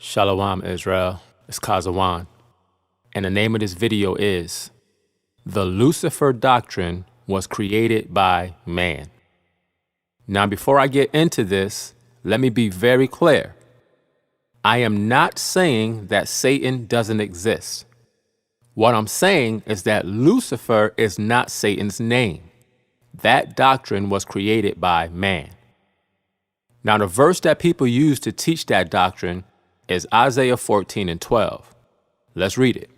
Shalom, Israel. It's Kazawan. And the name of this video is The Lucifer Doctrine Was Created by Man. Now, before I get into this, let me be very clear. I am not saying that Satan doesn't exist. What I'm saying is that Lucifer is not Satan's name. That doctrine was created by man. Now, the verse that people use to teach that doctrine is Isaiah 14:12. Let's read it.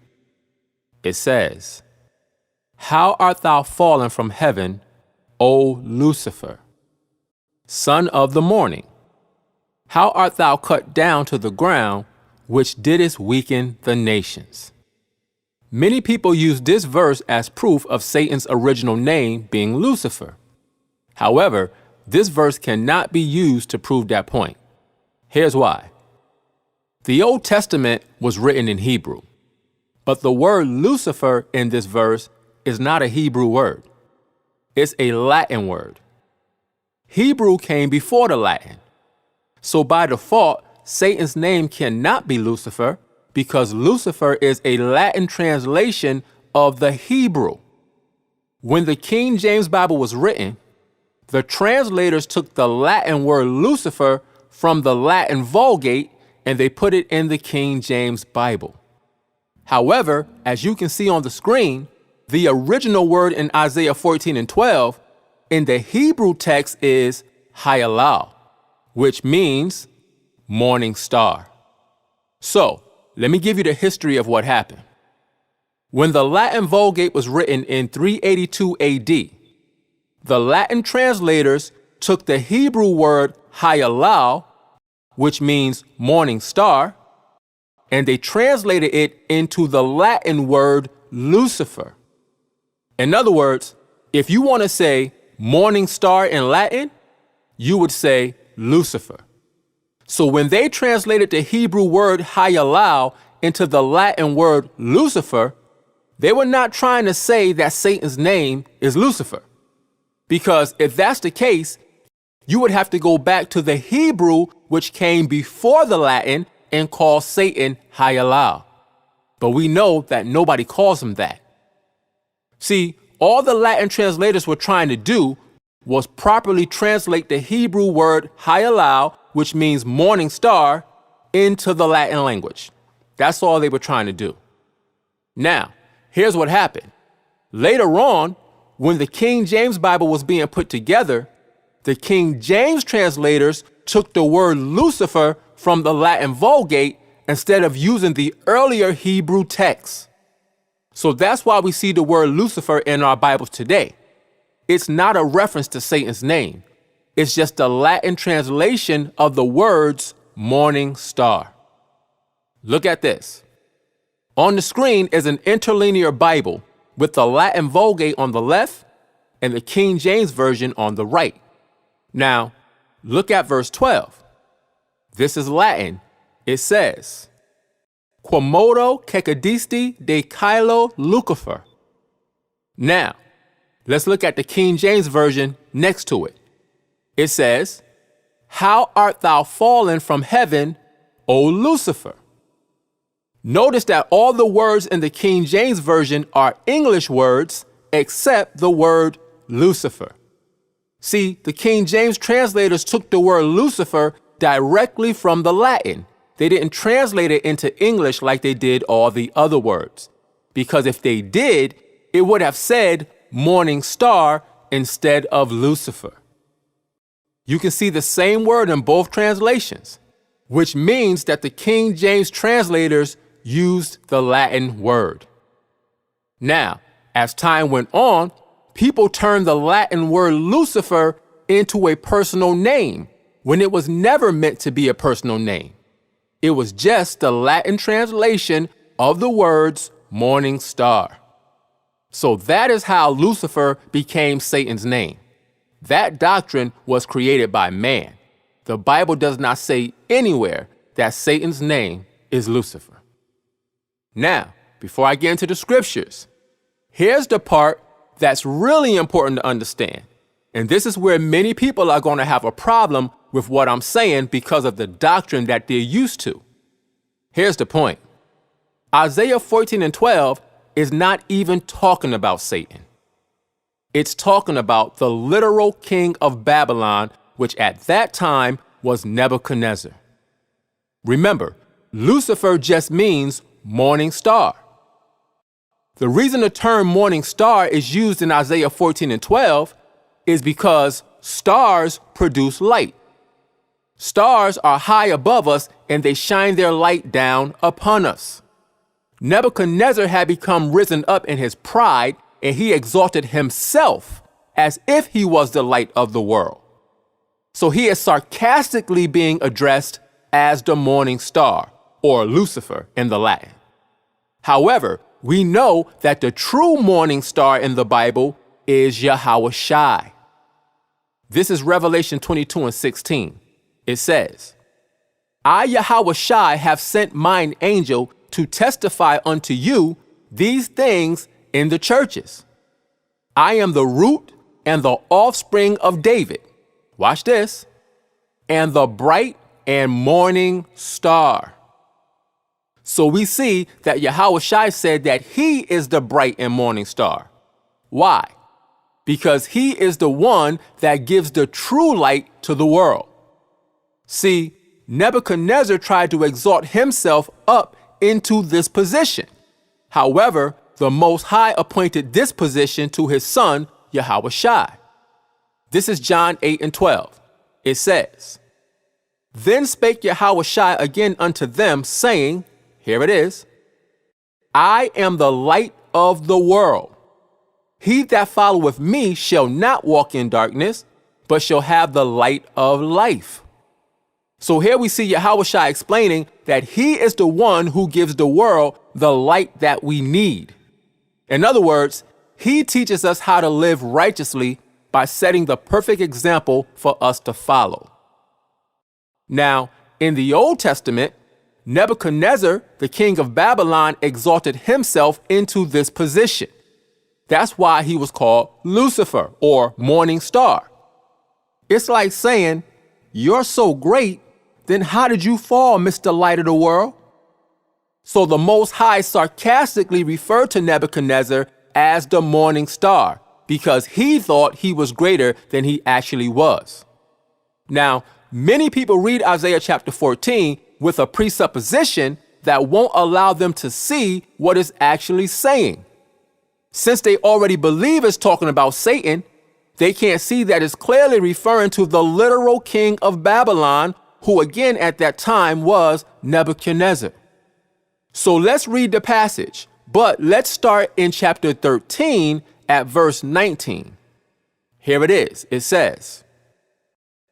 It says, "How art thou fallen from heaven, O Lucifer, son of the morning? How art thou cut down to the ground, which didst weaken the nations?" Many people use this verse as proof of Satan's original name being Lucifer. However, this verse cannot be used to prove that point. Here's why. The Old Testament was written in Hebrew, but the word Lucifer in this verse is not a Hebrew word. It's a Latin word. Hebrew came before the Latin. So by default, Satan's name cannot be Lucifer because Lucifer is a Latin translation of the Hebrew. When the King James Bible was written, the translators took the Latin word Lucifer from the Latin Vulgate and they put it in the King James Bible. However, as you can see on the screen, the original word in Isaiah 14:12 in the Hebrew text is Hayalal, which means morning star. So, let me give you the history of what happened. When the Latin Vulgate was written in 382 AD, the Latin translators took the Hebrew word Hayalal, which means morning star, and they translated it into the Latin word Lucifer. In other words, if you want to say morning star in Latin, you would say Lucifer. So when they translated the Hebrew word Hayalal into the Latin word Lucifer, they were not trying to say that Satan's name is Lucifer. Because if that's the case, you would have to go back to the Hebrew, which came before the Latin, and call Satan Hayalal. But we know that nobody calls him that. See, all the Latin translators were trying to do was properly translate the Hebrew word Hayalal, which means morning star, into the Latin language. That's all they were trying to do. Now, here's what happened. Later on, when the King James Bible was being put together, the King James translators took the word Lucifer from the Latin Vulgate instead of using the earlier Hebrew text. So that's why we see the word Lucifer in our Bibles today. It's not a reference to Satan's name. It's just a Latin translation of the words morning star. Look at this. On the screen is an interlinear Bible with the Latin Vulgate on the left and the King James Version on the right. Now, look at verse 12. This is Latin. It says, Quomodo cecadisti de caelo Lucifer. Now, let's look at the King James Version next to it. It says, How art thou fallen from heaven, O Lucifer? Notice that all the words in the King James Version are English words except the word Lucifer. See, the King James translators took the word Lucifer directly from the Latin. They didn't translate it into English like they did all the other words. Because if they did, it would have said morning star instead of Lucifer. You can see the same word in both translations, which means that the King James translators used the Latin word. Now, as time went on, people turned the Latin word Lucifer into a personal name when it was never meant to be a personal name. It was just the Latin translation of the words morning star. So that is how Lucifer became Satan's name. That doctrine was created by man. The Bible does not say anywhere that Satan's name is Lucifer. Now, before I get into the scriptures, here's the part that's really important to understand. And this is where many people are going to have a problem with what I'm saying because of the doctrine that they're used to. Here's the point. Isaiah 14 and 12 is not even talking about Satan. It's talking about the literal king of Babylon, which at that time was Nebuchadnezzar. Remember, Lucifer just means morning star. The reason the term morning star is used in Isaiah 14 and 12 is because stars produce light. Stars are high above us and they shine their light down upon us. Nebuchadnezzar had become risen up in his pride, and he exalted himself as if he was the light of the world. So he is sarcastically being addressed as the morning star, or Lucifer in the Latin. However, we know that the true morning star in the Bible is Yahweh. This is Revelation 22 and 16. It says, I, Yahweh, have sent mine angel to testify unto you these things in the churches. I am the root and the offspring of David. Watch this. And the bright and morning star. So we see that Yahweh said that he is the bright and morning star. Why? Because he is the one that gives the true light to the world. See, Nebuchadnezzar tried to exalt himself up into this position. However, the Most High appointed this position to his son, Yahweh. This is John 8 and 12. It says, Then spake Yahweh again unto them, saying, here it is, I am the light of the world. He that followeth me shall not walk in darkness, but shall have the light of life. So here we see Yahweh explaining that he is the one who gives the world the light that we need. In other words, he teaches us how to live righteously by setting the perfect example for us to follow. Now, in the Old Testament, Nebuchadnezzar, the king of Babylon, exalted himself into this position. That's why he was called Lucifer, or morning star. It's like saying, you're so great, then how did you fall, Mr. Light of the World? So the Most High sarcastically referred to Nebuchadnezzar as the morning star because he thought he was greater than he actually was. Now, many people read Isaiah chapter 14 with a presupposition that won't allow them to see what it's actually saying. Since they already believe it's talking about Satan, they can't see that it's clearly referring to the literal king of Babylon, who again at that time was Nebuchadnezzar. So let's read the passage, but let's start in chapter 13 at verse 19. Here it is. It says,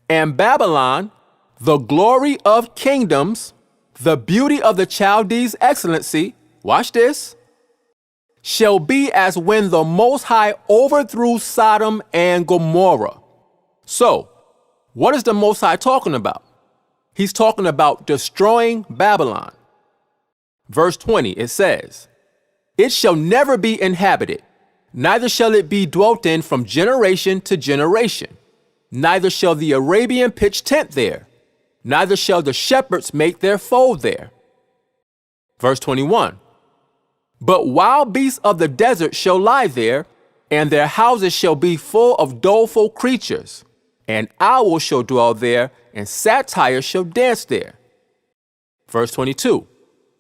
And Babylon, the glory of kingdoms, the beauty of the Chaldees' excellency, watch this, shall be as when the Most High overthrew Sodom and Gomorrah. So, what is the Most High talking about? He's talking about destroying Babylon. Verse 20, it says, It shall never be inhabited, neither shall it be dwelt in from generation to generation. Neither shall the Arabian pitch tent there, neither shall the shepherds make their fold there. Verse 21, But wild beasts of the desert shall lie there, and their houses shall be full of doleful creatures, and owls shall dwell there, and satyrs shall dance there. Verse 22,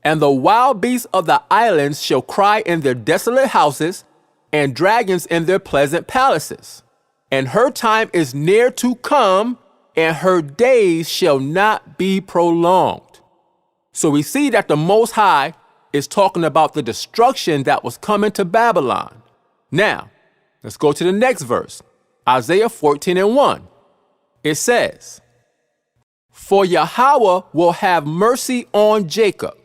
And the wild beasts of the islands shall cry in their desolate houses, and dragons in their pleasant palaces. And her time is near to come, and her days shall not be prolonged. So we see that the Most High is talking about the destruction that was coming to Babylon. Now, let's go to the next verse, Isaiah 14 and 1. It says, For Yahweh will have mercy on Jacob,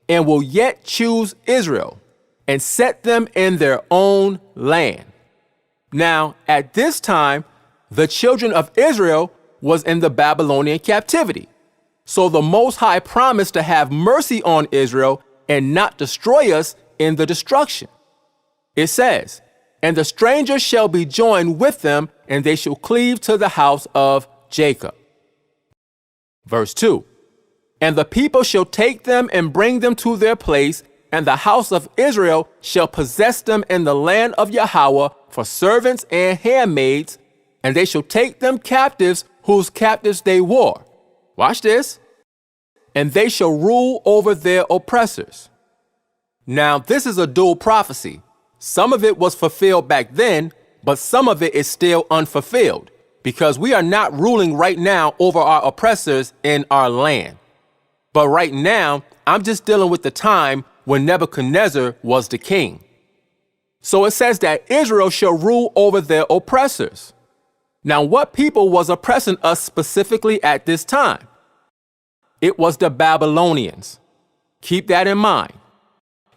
and will yet choose Israel, and set them in their own land. Now, at this time, the children of Israel was in the Babylonian captivity. So the Most High promised to have mercy on Israel and not destroy us in the destruction. It says, And the stranger shall be joined with them, and they shall cleave to the house of Jacob. Verse 2, And the people shall take them and bring them to their place, and the house of Israel shall possess them in the land of Yahweh for servants and handmaids, and they shall take them captives whose captives they wore. Watch this. And they shall rule over their oppressors. Now, this is a dual prophecy. Some of it was fulfilled back then, but some of it is still unfulfilled, because we are not ruling right now over our oppressors in our land. But right now, I'm just dealing with the time when Nebuchadnezzar was the king. So it says that Israel shall rule over their oppressors. Now, what people was oppressing us specifically at this time? It was the Babylonians. Keep that in mind.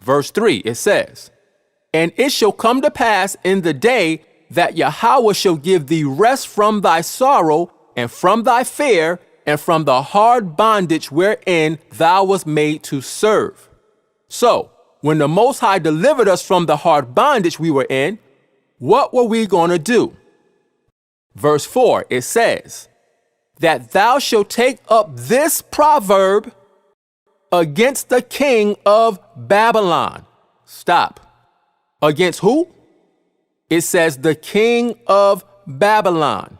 Verse 3, it says, "And it shall come to pass in the day that Yahweh shall give thee rest from thy sorrow and from thy fear and from the hard bondage wherein thou wast made to serve." So, when the Most High delivered us from the hard bondage we were in, what were we going to do? Verse 4, it says, "That thou shalt take up this proverb against the king of Babylon." Stop. Against who? It says the king of Babylon.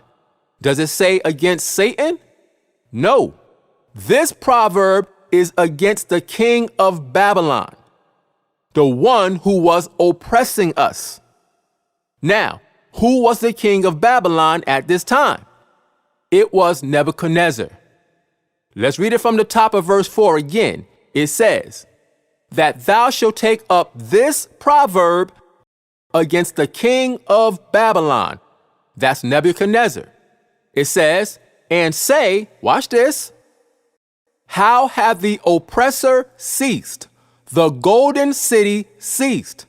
Does it say against Satan? No. This proverb is against the king of Babylon, the one who was oppressing us. Now, who was the king of Babylon at this time? It was Nebuchadnezzar. Let's read it from the top of verse 4 again. It says, "That thou shalt take up this proverb against the king of Babylon." That's Nebuchadnezzar. It says, "And say," watch this, "How hath the oppressor ceased? The golden city ceased."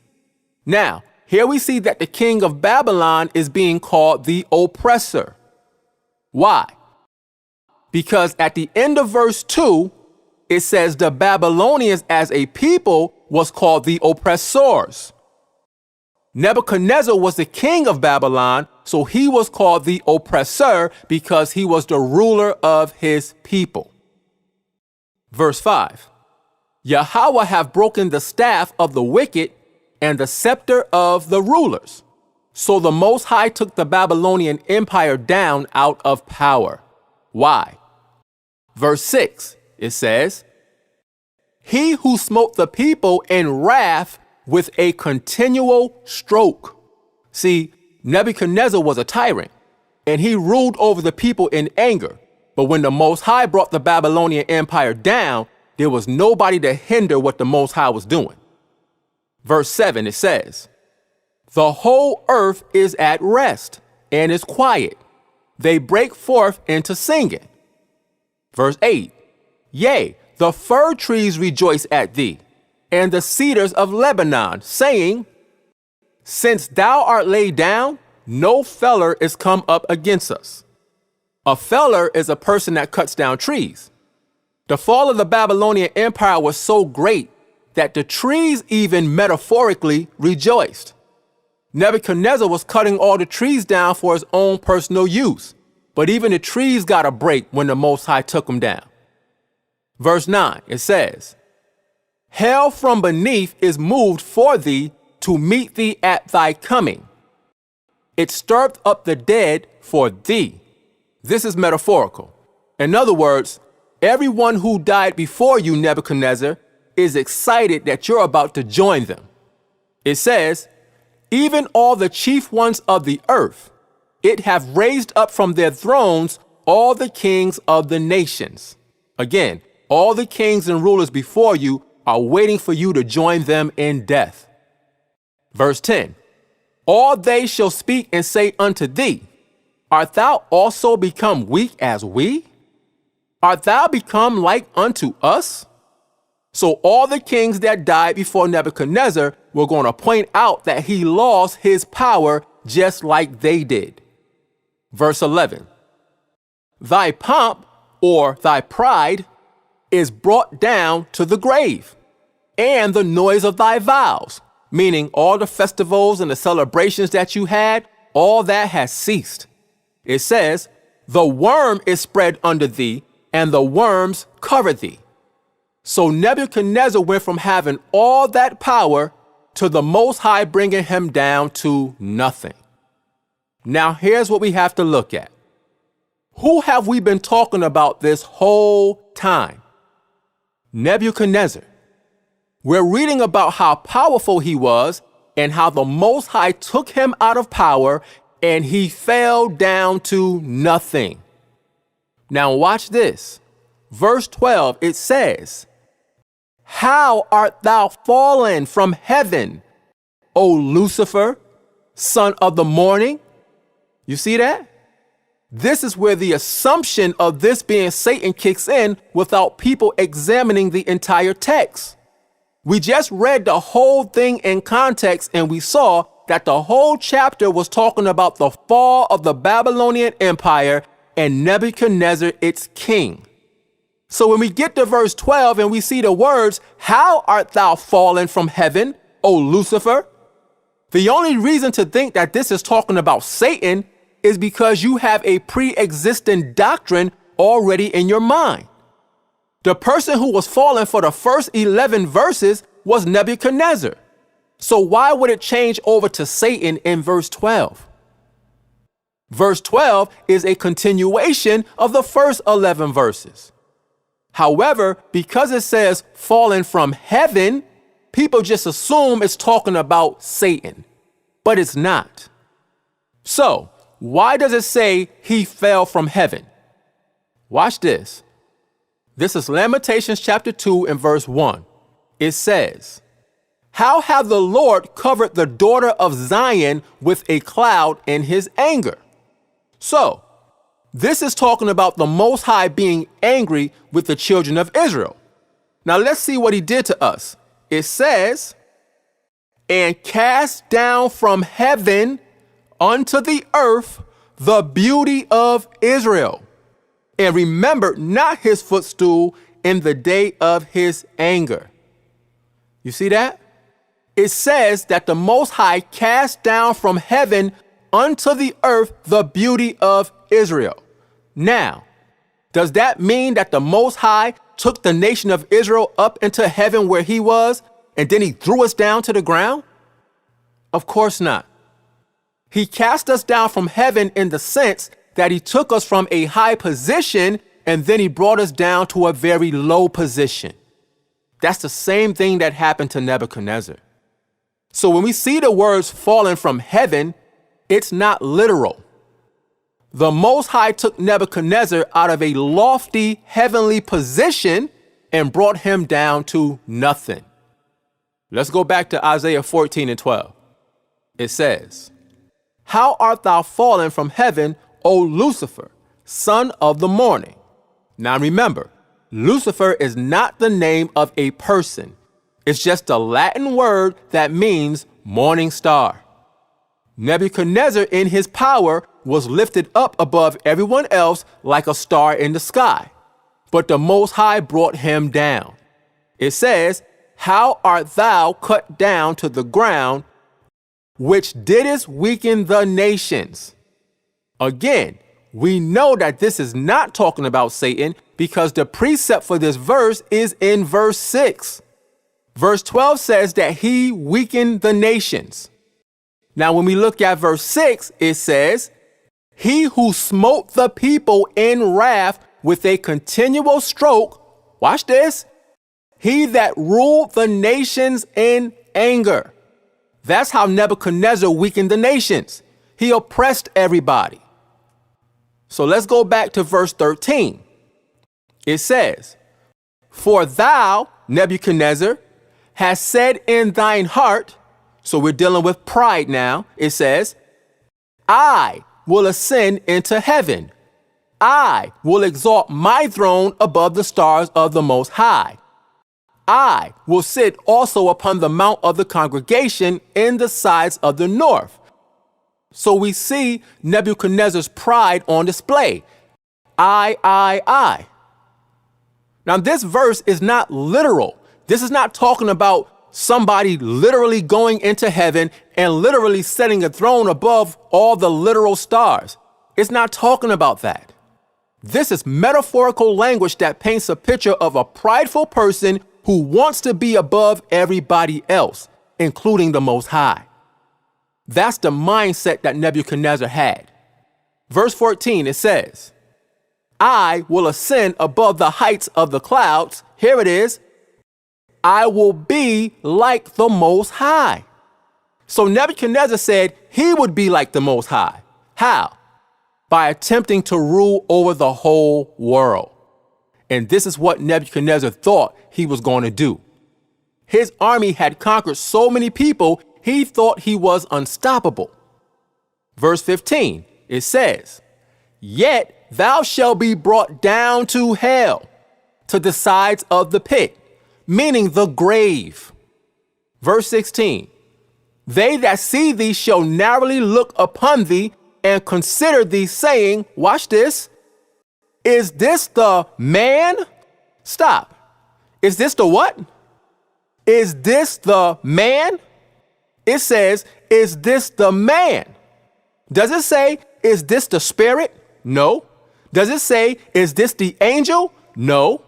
Now, here we see that the king of Babylon is being called the oppressor. Why? Because at the end of verse 2, it says the Babylonians as a people was called the oppressors. Nebuchadnezzar was the king of Babylon, so he was called the oppressor because he was the ruler of his people. Verse 5, "Yahweh hath broken the staff of the wicked and the scepter of the rulers." So the Most High took the Babylonian empire down out of power. Why? Verse 6, it says, "He who smote the people in wrath with a continual stroke." See, Nebuchadnezzar was a tyrant, and he ruled over the people in anger. But when the Most High brought the Babylonian empire down, there was nobody to hinder what the Most High was doing. Verse 7, it says, "The whole earth is at rest and is quiet. They break forth into singing." Verse 8, "Yea, the fir trees rejoice at thee, and the cedars of Lebanon, saying, Since thou art laid down, no feller is come up against us." A feller is a person that cuts down trees. The fall of the Babylonian Empire was so great that the trees even metaphorically rejoiced. Nebuchadnezzar was cutting all the trees down for his own personal use, but even the trees got a break when the Most High took them down. Verse 9, it says, "Hell from beneath is moved for thee to meet thee at thy coming. It stirred up the dead for thee." This is metaphorical. In other words, everyone who died before you, Nebuchadnezzar, is excited that you're about to join them. It says, "Even all the chief ones of the earth, it hath raised up from their thrones all the kings of the nations." Again, all the kings and rulers before you are waiting for you to join them in death. Verse 10, "All they shall speak and say unto thee, Art thou also become weak as we? Art thou become like unto us?" So all the kings that died before Nebuchadnezzar were going to point out that he lost his power just like they did. Verse 11, "Thy pomp," or thy pride, "is brought down to the grave, and the noise of thy vows," meaning all the festivals and the celebrations that you had, all that has ceased. It says, "The worm is spread under thee, and the worms cover thee." So Nebuchadnezzar went from having all that power to the Most High bringing him down to nothing. Now here's what we have to look at. Who have we been talking about this whole time? Nebuchadnezzar. We're reading about how powerful he was and how the Most High took him out of power and he fell down to nothing. Now watch this. Verse 12, it says, "How art thou fallen from heaven, O Lucifer, son of the morning?" You see that? This is where the assumption of this being Satan kicks in without people examining the entire text. We just read the whole thing in context and we saw that the whole chapter was talking about the fall of the Babylonian Empire and Nebuchadnezzar, its king. So when we get to verse 12 and we see the words, "How art thou fallen from heaven, O Lucifer?" The only reason to think that this is talking about Satan is because you have a pre-existing doctrine already in your mind. The person who was fallen for the first 11 verses was Nebuchadnezzar. So why would it change over to Satan in verse 12? Verse 12 is a continuation of the first 11 verses. However, because it says fallen from heaven, people just assume it's talking about Satan, but it's not. So, why does it say he fell from heaven? Watch this. This is Lamentations chapter 2 and verse 1. It says, "How have the Lord covered the daughter of Zion with a cloud in his anger?" So, this is talking about the Most High being angry with the children of Israel. Now let's see what he did to us. It says, "And cast down from heaven unto the earth the beauty of Israel, and remembered not his footstool in the day of his anger." You see that? It says that the Most High cast down from heaven unto the earth the beauty of Israel. Now, does that mean that the Most High took the nation of Israel up into heaven where he was, and then he threw us down to the ground? Of course not. He cast us down from heaven in the sense that he took us from a high position and then he brought us down to a very low position. That's the same thing that happened to Nebuchadnezzar. So when we see the words fallen from heaven, it's not literal. The Most High took Nebuchadnezzar out of a lofty heavenly position and brought him down to nothing. Let's go back to Isaiah 14 and 12. It says, "How art thou fallen from heaven, O Lucifer, son of the morning?" Now remember, Lucifer is not the name of a person. It's just a Latin word that means morning star. Nebuchadnezzar in his power was lifted up above everyone else like a star in the sky, but the Most High brought him down. It says, "How art thou cut down to the ground, which didst weaken the nations?" Again, we know that this is not talking about Satan because the precept for this verse is in verse 6. Verse 12 says that he weakened the nations. Now, when we look at verse 6, it says, "He who smote the people in wrath with a continual stroke," watch this, "he that ruled the nations in anger." That's how Nebuchadnezzar weakened the nations. He oppressed everybody. So let's go back to verse 13. It says, "For thou, Nebuchadnezzar, hast said in thine heart," so we're dealing with pride now. It says, "I will ascend into heaven. I will exalt my throne above the stars of the Most High. I will sit also upon the mount of the congregation in the sides of the north." So we see Nebuchadnezzar's pride on display. I. Now this verse is not literal. This is not talking about somebody literally going into heaven and literally setting a throne above all the literal stars. It's not talking about that. This is metaphorical language that paints a picture of a prideful person who wants to be above everybody else, including the Most High. That's the mindset that Nebuchadnezzar had. Verse 14, it says, I will ascend above the heights of the clouds. Here it is. I will be like the Most High. So Nebuchadnezzar said he would be like the Most High. How? By attempting to rule over the whole world. And this is what Nebuchadnezzar thought he was going to do. His army had conquered so many people, he thought he was unstoppable. Verse 15, it says, Yet thou shalt be brought down to hell, to the sides of the pit, meaning the grave. Verse 16, They that see thee shall narrowly look upon thee and consider thee, saying, watch this, is this the man? Stop. Is this the what? Is this the man? It says, is this the man? Does it say, is this the spirit? No. Does it say, is this the angel? No.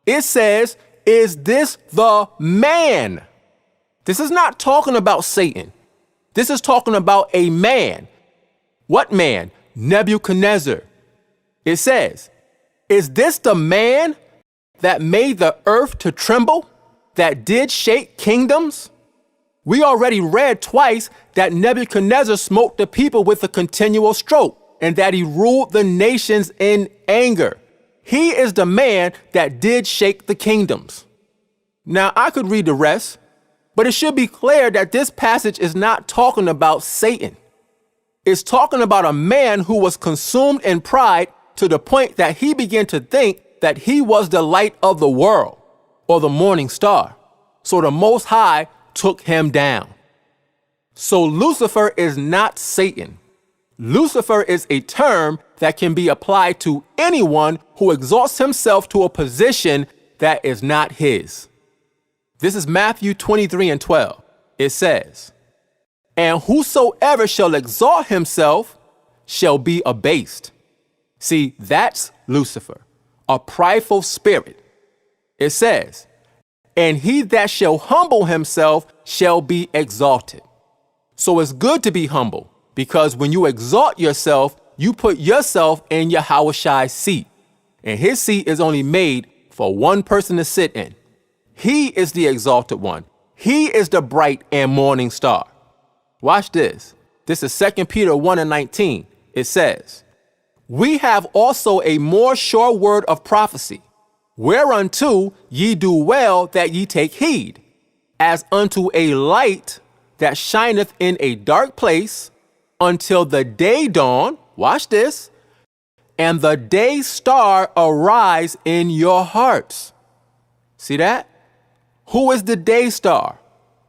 It says, is this the man? This is not talking about Satan. This is talking about a man. What man? Nebuchadnezzar. It says, is this the man that made the earth to tremble, that did shake kingdoms? We already read twice that Nebuchadnezzar smote the people with a continual stroke and that he ruled the nations in anger. He is the man that did shake the kingdoms. Now, I could read the rest, but it should be clear that this passage is not talking about Satan. It's talking about a man who was consumed in pride to the point that he began to think that he was the light of the world or the morning star. So the Most High took him down. So Lucifer is not Satan. Lucifer is a term that can be applied to anyone who exalts himself to a position that is not his. This is Matthew 23:12. It says, And whosoever shall exalt himself shall be abased. See, that's Lucifer, a prideful spirit. It says, And he that shall humble himself shall be exalted. So it's good to be humble, because when you exalt yourself, you put yourself in Yahweh's seat. And his seat is only made for one person to sit in. He is the exalted one. He is the bright and morning star. Watch this. This is 2 Peter 1:19. It says, We have also a more sure word of prophecy, whereunto ye do well that ye take heed, as unto a light that shineth in a dark place, until the day dawn, watch this, and the day star arise in your hearts. See that? Who is the day star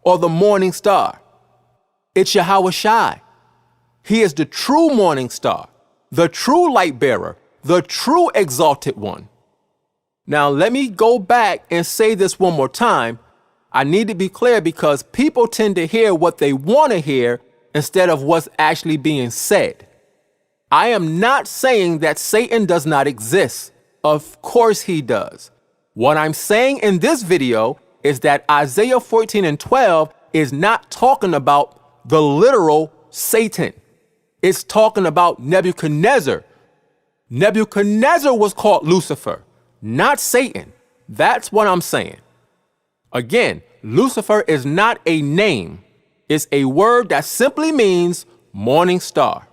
or the morning star? It's Yahweh. He is the true morning star, the true light bearer, the true exalted one. Now, let me go back and say this one more time. I need to be clear because people tend to hear what they want to hear instead of what's actually being said. I am not saying that Satan does not exist. Of course he does. What I'm saying in this video is that Isaiah 14:12 is not talking about the literal Satan. It's talking about Nebuchadnezzar. Nebuchadnezzar was called Lucifer, not Satan. That's what I'm saying. Again, Lucifer is not a name. It's a word that simply means morning star.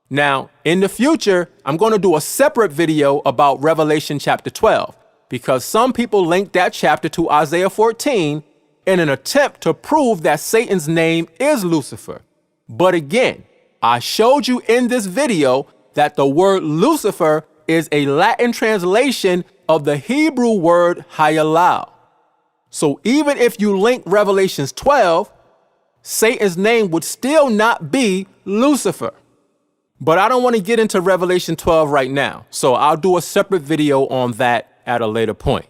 Now, in the future, I'm going to do a separate video about Revelation chapter 12, because some people link that chapter to Isaiah 14 in an attempt to prove that Satan's name is Lucifer. But again, I showed you in this video that the word Lucifer is a Latin translation of the Hebrew word Hayalal. So even if you link Revelations 12, Satan's name would still not be Lucifer. But I don't want to get into Revelation 12 right now, so I'll do a separate video on that at a later point.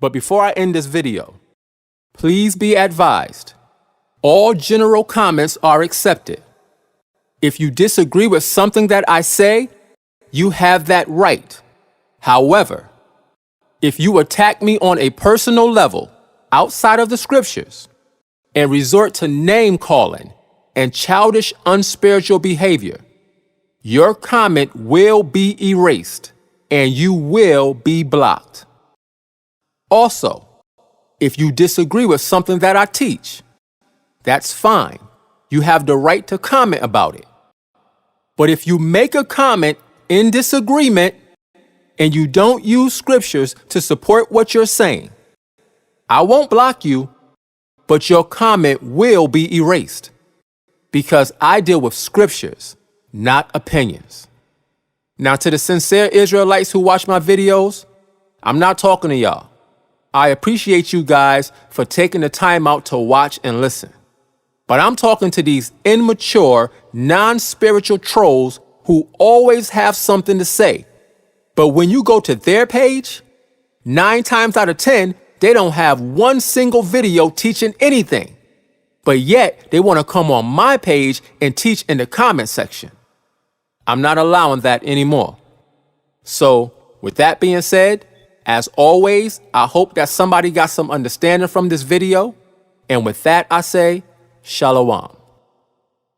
But before I end this video, please be advised, all general comments are accepted. If you disagree with something that I say, you have that right. However, if you attack me on a personal level outside of the scriptures and resort to name calling and childish, unspiritual behavior, your comment will be erased and you will be blocked. Also, if you disagree with something that I teach, that's fine. You have the right to comment about it. But if you make a comment in disagreement and you don't use scriptures to support what you're saying, I won't block you, but your comment will be erased because I deal with scriptures, not opinions. Now, to the sincere Israelites who watch my videos, I'm not talking to y'all. I appreciate you guys for taking the time out to watch and listen. But I'm talking to these immature, non-spiritual trolls who always have something to say. But when you go to their page, 9 times out of 10, they don't have one single video teaching anything. But yet, they want to come on my page and teach in the comment section. I'm not allowing that anymore. So, with that being said, as always, I hope that somebody got some understanding from this video. And with that, I say, Shalom.